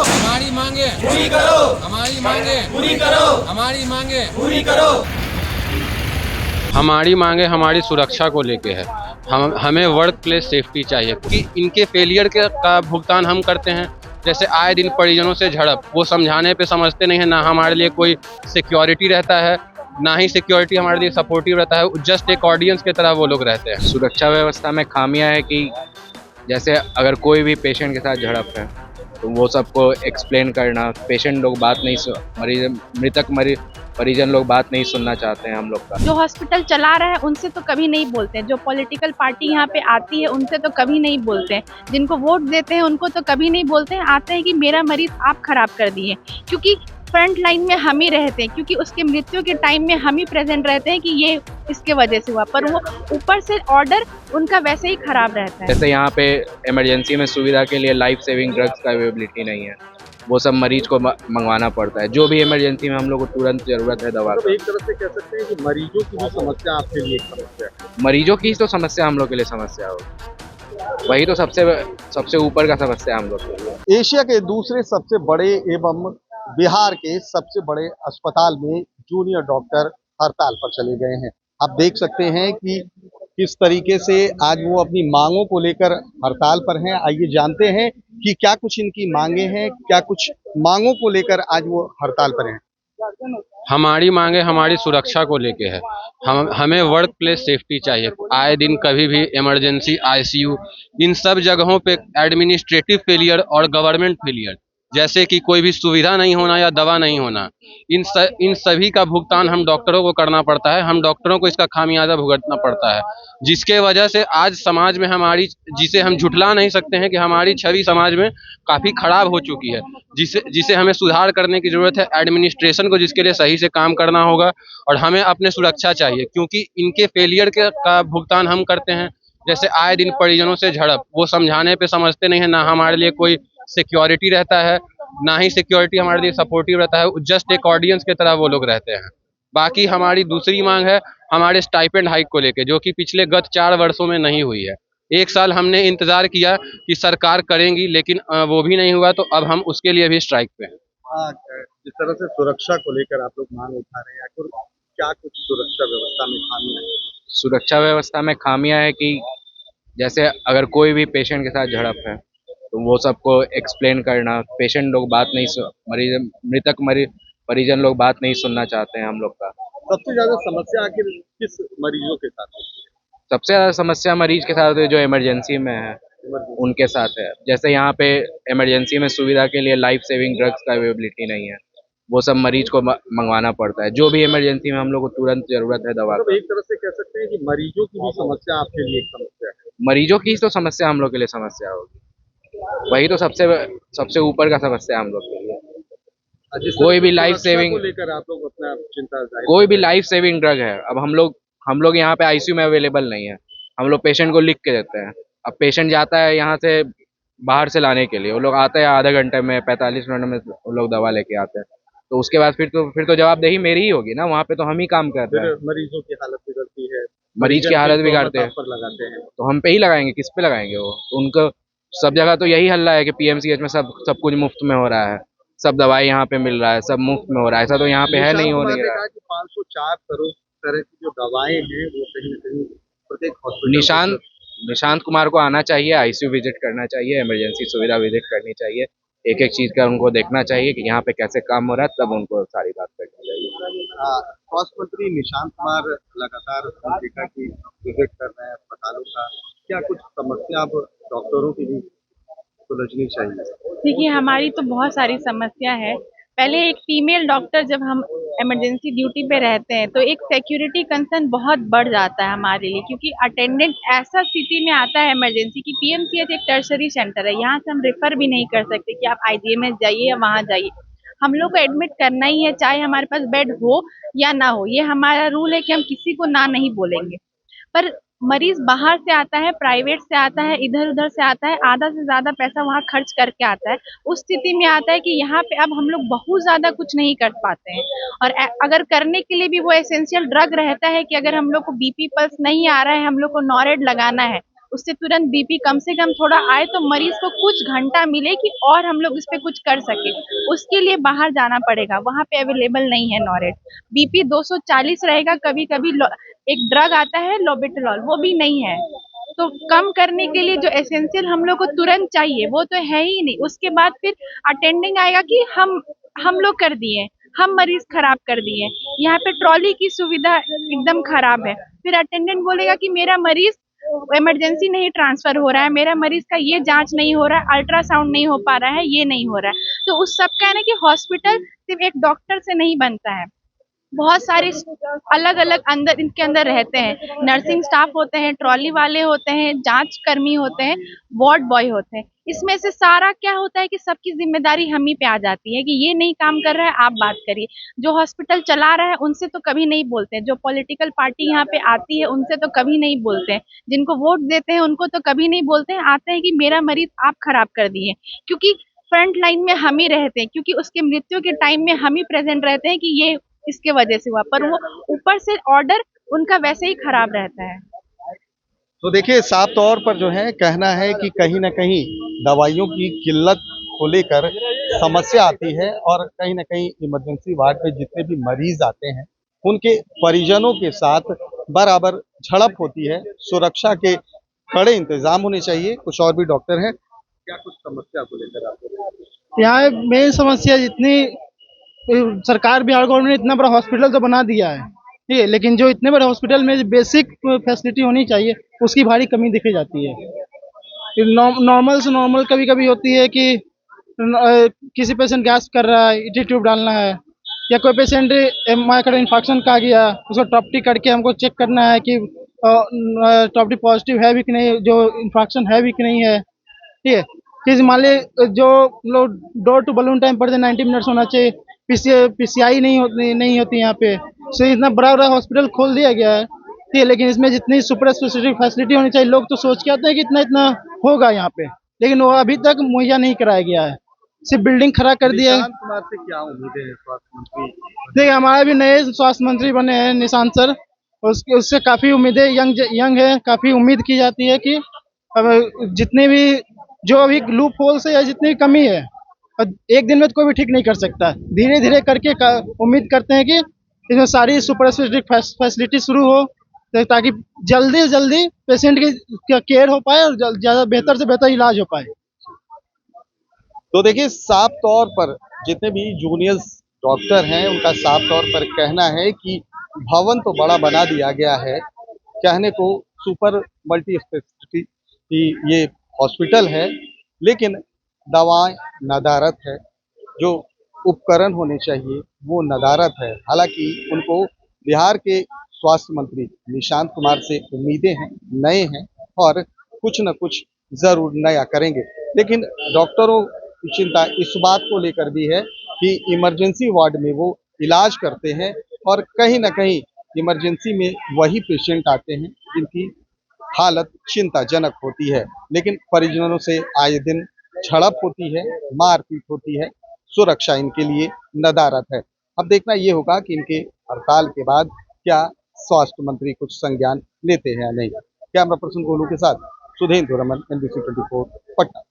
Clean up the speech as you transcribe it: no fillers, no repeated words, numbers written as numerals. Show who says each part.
Speaker 1: हमारी मांगे
Speaker 2: पूरी करो,
Speaker 1: हमारी मांगे
Speaker 2: पूरी करो,
Speaker 1: हमारी मांगे
Speaker 2: पूरी करो।
Speaker 3: हमारी मांगे हमारी सुरक्षा को लेके है। हमें वर्क प्लेस सेफ्टी चाहिए कि इनके फेलियर का भुगतान हम करते हैं। जैसे आए दिन परिजनों से झड़प, वो समझाने पे समझते नहीं है। ना हमारे लिए कोई सिक्योरिटी रहता है, ना ही सिक्योरिटी हमारे लिए सपोर्टिव रहता है। जस्ट एक ऑडियंस की तरह वो लोग रहते हैं। सुरक्षा व्यवस्था में खामियां है कि जैसे अगर कोई भी पेशेंट के साथ झड़प है तो वो सबको एक्सप्लेन करना, पेशेंट लोग बात नहीं मरीज परिजन लोग बात नहीं सुनना चाहते हैं हम लोग का।
Speaker 4: जो हॉस्पिटल चला रहा है उनसे तो कभी नहीं बोलते हैं, जो पॉलिटिकल पार्टी यहाँ पे आती है उनसे तो कभी नहीं बोलते हैं, जिनको वोट देते हैं उनको तो कभी नहीं बोलते हैं। आते हैं कि मेरा मरीज आप खराब कर दिए, क्योंकि फ्रंट लाइन में हम ही रहते हैं, क्योंकि उसके मृत्यु के टाइम में हम ही प्रेजेंट रहते हैं कि ये इसके वजह से हुआ, पर वो ऊपर से ऑर्डर उनका वैसे ही खराब रहता है।
Speaker 3: जैसे यहाँ पे इमरजेंसी में सुविधा के लिए लाइफ सेविंग ड्रग्स का अवेलेबिलिटी नहीं है, वो सब मरीज को मंगवाना पड़ता है। जो भी इमरजेंसी में हम लोग को तुरंत जरूरत है दवा
Speaker 5: तो एक तरह से कह सकते हैं कि मरीजों की भी समस्या आपके लिए एक समस्या है।
Speaker 3: मरीजों की तो समस्या हम लोग के लिए समस्या होगी, वही तो सबसे ऊपर का समस्या हम लोग के लिए।
Speaker 5: एशिया के दूसरे सबसे बड़े एवं बिहार के सबसे बड़े अस्पताल में जूनियर डॉक्टर हड़ताल पर चले गए हैं। आप देख सकते हैं कि किस तरीके से आज वो अपनी मांगों को लेकर हड़ताल पर हैं। आइए जानते हैं कि क्या कुछ इनकी मांगे हैं, क्या कुछ मांगों को लेकर आज वो हड़ताल पर हैं।
Speaker 3: हमारी मांगे हमारी सुरक्षा को लेके है। हमें वर्क प्लेस सेफ्टी चाहिए। आए दिन कभी भी इमरजेंसी, आईसीयू, इन सब जगहों पे एडमिनिस्ट्रेटिव फेलियर और गवर्नमेंट फेलियर, जैसे कि कोई भी सुविधा नहीं होना या दवा नहीं होना, इन सभी का भुगतान हम डॉक्टरों को करना पड़ता है। हम डॉक्टरों को इसका खामियाजा भुगतना पड़ता है, जिसके वजह से आज समाज में हमारी, जिसे हम झुठला नहीं सकते हैं कि हमारी छवि समाज में काफ़ी खराब हो चुकी है, जिसे हमें सुधार करने की ज़रूरत है। एडमिनिस्ट्रेशन को जिसके लिए सही से काम करना होगा, और हमें अपने सुरक्षा चाहिए, क्योंकि इनके फेलियर का भुगतान हम करते हैं। जैसे आए दिन परिजनों से झड़प, वो समझाने पे समझते नहीं है। ना हमारे लिए कोई सिक्योरिटी रहता है, ना ही सिक्योरिटी हमारे लिए सपोर्टिव रहता है। जस्ट एक ऑडियंस की तरह वो लोग रहते हैं। बाकी हमारी दूसरी मांग है हमारे स्टाइपेंड हाइक को लेके, जो कि पिछले गत 4 वर्षों में नहीं हुई है। 1 साल हमने इंतजार किया कि सरकार करेंगी, लेकिन वो भी नहीं हुआ, तो अब हम उसके लिए भी स्ट्राइक पे हैं।
Speaker 5: जिस तरह से सुरक्षा को लेकर आप लोग मांग उठा रहे हैं, आखिर क्या कुछ सुरक्षा व्यवस्था में खामियां हैं?
Speaker 3: सुरक्षा व्यवस्था में खामियां है कि जैसे अगर कोई भी पेशेंट के साथ झड़प है तो वो सबको एक्सप्लेन करना, पेशेंट लोग बात नहीं परिजन लोग बात नहीं सुनना चाहते हैं हम लोग का।
Speaker 5: सबसे ज्यादा समस्या आखिर किस मरीजों के साथ होती
Speaker 3: सबसे ज़्यादा समस्या मरीज के साथ है जो इमरजेंसी में है,
Speaker 5: है?
Speaker 3: उनके साथ है। जैसे यहाँ पे इमरजेंसी में सुविधा के लिए लाइफ सेविंग ड्रग्स का अवेलेबिलिटी नहीं है, वो सब मरीज को मंगवाना पड़ता है। जो भी इमरजेंसी में हम लोग को तुरंत जरूरत है दवा
Speaker 5: मतलब एक तरह से कह सकते हैं कि मरीजों की भी समस्या आपके लिए एक समस्या है।
Speaker 3: मरीजों की तो समस्या हम लोग के लिए समस्या होगी, वही तो सबसे ऊपर का समस्या हम लोग के लिए। कोई भी लाइफ सेविंग
Speaker 5: लेकर आप लोग अपना चिंता जाहिर
Speaker 3: कोई भी लाइफ सेविंग ड्रग है, अब हम लोग यहाँ पे आईसीयू में अवेलेबल नहीं है। हम लोग पेशेंट को लिख के देते हैं। अब पेशेंट जाता है यहाँ से बाहर से लाने के लिए, वो लोग आते हैं आधे घंटे में, 45 मिनट में वो लोग दवा लेके आते हैं। तो उसके बाद फिर तो जवाबदेही मेरी ही होगी ना, वहाँ पे तो हम ही काम करते हैं।
Speaker 5: मरीजों की हालत बिगड़ती है,
Speaker 3: मरीज की हालत बिगाड़ते हैं
Speaker 5: पर लगाते हैं,
Speaker 3: तो हम पे ही लगाएंगे, किस पे लगाएंगे? वो तो उनको सब जगह तो यही हल्ला है कि पीएमसीएच में सब कुछ मुफ्त में हो रहा है, सब दवाई यहाँ पे मिल रहा है, सब मुफ्त में हो रहा है। ऐसा तो यहाँ पे है नहीं, हो नहीं रहा।
Speaker 5: 504 करोड़ तरह की जो दवाएं हैं वो कहीं न कहीं प्रत्येक हॉस्पिटल
Speaker 3: निशांत कुमार को आना चाहिए, आईसीयू विजिट करना चाहिए, इमरजेंसी सुविधा विजिट करनी चाहिए, एक एक चीज का उनको देखना चाहिए कि यहाँ पे कैसे काम हो रहा है, तब उनको सारी बात करनी चाहिए।
Speaker 5: स्वास्थ्य मंत्री निशांत कुमार लगातार देखा कि विजिट कर रहे हैं अस्पतालों का, क्या कुछ समस्या अब डॉक्टरों की भी सुलझनी चाहिए?
Speaker 4: देखिए, हमारी तो बहुत सारी समस्या है। पहले एक फीमेल डॉक्टर जब हम इमरजेंसी ड्यूटी पे रहते हैं तो एक सिक्योरिटी कंसर्न बहुत बढ़ जाता है हमारे लिए, क्योंकि अटेंडेंट ऐसा स्थिति में आता है इमरजेंसी की, पीएमसीएच एक टर्शरी सेंटर है, यहाँ से हम रेफर भी नहीं कर सकते कि आप आईजीएमएस जाइए या वहाँ जाइए। हम लोग को एडमिट करना ही है, चाहे हमारे पास बेड हो या ना हो। ये हमारा रूल है कि हम किसी को ना नहीं बोलेंगे। पर मरीज बाहर से आता है, प्राइवेट से आता है, इधर उधर से आता है, आधा से ज्यादा पैसा वहाँ खर्च करके आता है। उस स्थिति में आता है कि यहाँ पे अब हम लोग बहुत ज्यादा कुछ नहीं कर पाते हैं, और अगर करने के लिए भी वो एसेंशियल ड्रग रहता है कि अगर हम लोग को बीपी पल्स नहीं आ रहा है, हम लोग को नॉरेड लगाना है, उससे तुरंत बीपी कम से कम थोड़ा आए तो मरीज को कुछ घंटा मिले कि और हम लोग इस पे कुछ कर सके, उसके लिए बाहर जाना पड़ेगा, वहां पे अवेलेबल नहीं है नॉरेट। बीपी 240 रहेगा, कभी कभी एक ड्रग आता है लोबेटलॉल, वो भी नहीं है। तो कम करने के लिए जो एसेंशियल हम लोग को तुरंत चाहिए वो तो है ही नहीं। उसके बाद फिर अटेंडिंग आएगा कि हम लोग कर दिए, हम मरीज खराब कर दिए। यहाँ पे ट्रॉली की सुविधा एकदम खराब है। फिर अटेंडेंट बोलेगा कि मेरा मरीज इमरजेंसी नहीं ट्रांसफर हो रहा है, मेरा मरीज का ये जांच नहीं हो रहा है, अल्ट्रासाउंड नहीं हो पा रहा है, ये नहीं हो रहा है। तो उस सब का है ना कि हॉस्पिटल सिर्फ एक डॉक्टर से नहीं बनता है, बहुत सारे अलग अलग अंदर इनके अंदर रहते हैं, नर्सिंग स्टाफ होते हैं, ट्रॉली वाले होते हैं, जांच कर्मी होते हैं, वार्ड बॉय होते हैं। इसमें से सारा क्या होता है कि सबकी जिम्मेदारी हम ही पे आ जाती है कि ये नहीं काम कर रहा है, आप बात करिए। जो हॉस्पिटल चला रहा है उनसे तो कभी नहीं बोलते हैं, जो पॉलिटिकल पार्टी यहाँ पे आती है उनसे तो कभी नहीं बोलते हैं, जिनको वोट देते हैं उनको तो कभी नहीं बोलते हैं। आते हैं कि मेरा मरीज आप खराब कर दिए, क्योंकि फ्रंट लाइन में हम ही रहते हैं, क्योंकि उसके मृत्यु के टाइम में हम ही प्रेजेंट रहते हैं कि ये इसके वजह से हुआ, पर वो ऊपर से ऑर्डर उनका वैसे ही खराब रहता है।
Speaker 5: तो देखिए, साफ तौर पर जो है कहना है कि कहीं ना कहीं दवाइयों की किल्लत को लेकर समस्या आती है और कहीं ना कहीं इमरजेंसी वार्ड पे जितने भी मरीज आते हैं उनके परिजनों के साथ बराबर झड़प होती है। सुरक्षा के कड़े इंतजाम होने चाहिए। कुछ और भी डॉक्टर हैं, क्या कुछ समस्या को लेकर आपको?
Speaker 2: यहाँ मेन समस्या जितनी सरकार बिहार गवर्नमेंट ने इतना बड़ा हॉस्पिटल तो बना दिया है, ठीक है, लेकिन जो इतने बड़े हॉस्पिटल में बेसिक फैसिलिटी होनी चाहिए उसकी भारी कमी दिखी जाती है। नॉर्मल से नॉर्मल कभी कभी होती है कि किसी पेशेंट गैस कर रहा है, ईटी ट्यूब डालना है, या कोई पेशेंट माइक्रो इन्फेक्शन का गया, उसको टॉपटी करके हमको चेक करना है कि टॉपटी पॉजिटिव है भी कि नहीं, जो इन्फेक्शन है भी कि नहीं है, ठीक है। फिर मान ली जो लोग डोर टू बलून टाइम पर 90 मिनट्स होना चाहिए, पीसीआई नहीं होती यहाँ पे। सो इतना बड़ा बड़ा हॉस्पिटल खोल दिया गया है, ठीक है, लेकिन इसमें जितनी सुपर स्पेशलिटी फैसिलिटी होनी चाहिए, लोग तो सोच के आते हैं कि इतना इतना होगा यहाँ पे, लेकिन वो अभी तक मुहैया नहीं कराया गया है, सिर्फ बिल्डिंग खड़ा कर दिया है।
Speaker 5: निशांत कुमार से क्या उम्मीदें हैं स्वास्थ्य मंत्री?
Speaker 2: देखिए, हमारे भी नए स्वास्थ्य मंत्री बने हैं निशांत सर, उससे काफ़ी उम्मीदें यंग है, काफ़ी उम्मीद की जाती है कि अब जितने भी जो अभी लूप होल्स है या जितनी भी कमी है, एक दिन में तो कोई भी ठीक नहीं कर सकता, धीरे धीरे करके उम्मीद करते हैं कि इसमें सारी सुपर स्पेशलिटी फैसिलिटी शुरू हो, ताकि जल्दी से जल्दी पेशेंट की केयर हो पाए और ज़्यादा बेहतर से बेहतर इलाज हो पाए।
Speaker 5: तो देखिए, साफ तौर पर जितने भी जूनियर डॉक्टर हैं उनका साफ तौर पर कहना है कि भवन तो बड़ा बना दिया गया है, कहने को सुपर मल्टी स्पेशलिटी की ये हॉस्पिटल है, लेकिन दवाएं नदारत है, जो उपकरण होने चाहिए वो नदारत है। हालांकि उनको बिहार के स्वास्थ्य मंत्री निशांत कुमार से उम्मीदें हैं, नए हैं और कुछ न कुछ जरूर नया करेंगे। लेकिन डॉक्टरों की चिंता इस बात को लेकर भी है कि इमरजेंसी वार्ड में वो इलाज करते हैं और कहीं ना कहीं इमरजेंसी में वही पेशेंट आते हैं जिनकी हालत चिंताजनक होती है, लेकिन परिजनों से आए दिन झड़प होती है, मारपीट होती है, सुरक्षा इनके लिए नदारत है। अब देखना ये होगा कि इनके हड़ताल के बाद क्या स्वास्थ्य मंत्री कुछ संज्ञान लेते हैं या नहीं। कैमरा पर्सन गोलू के साथ सुधेंद्र रमन, NBC 24 पटना।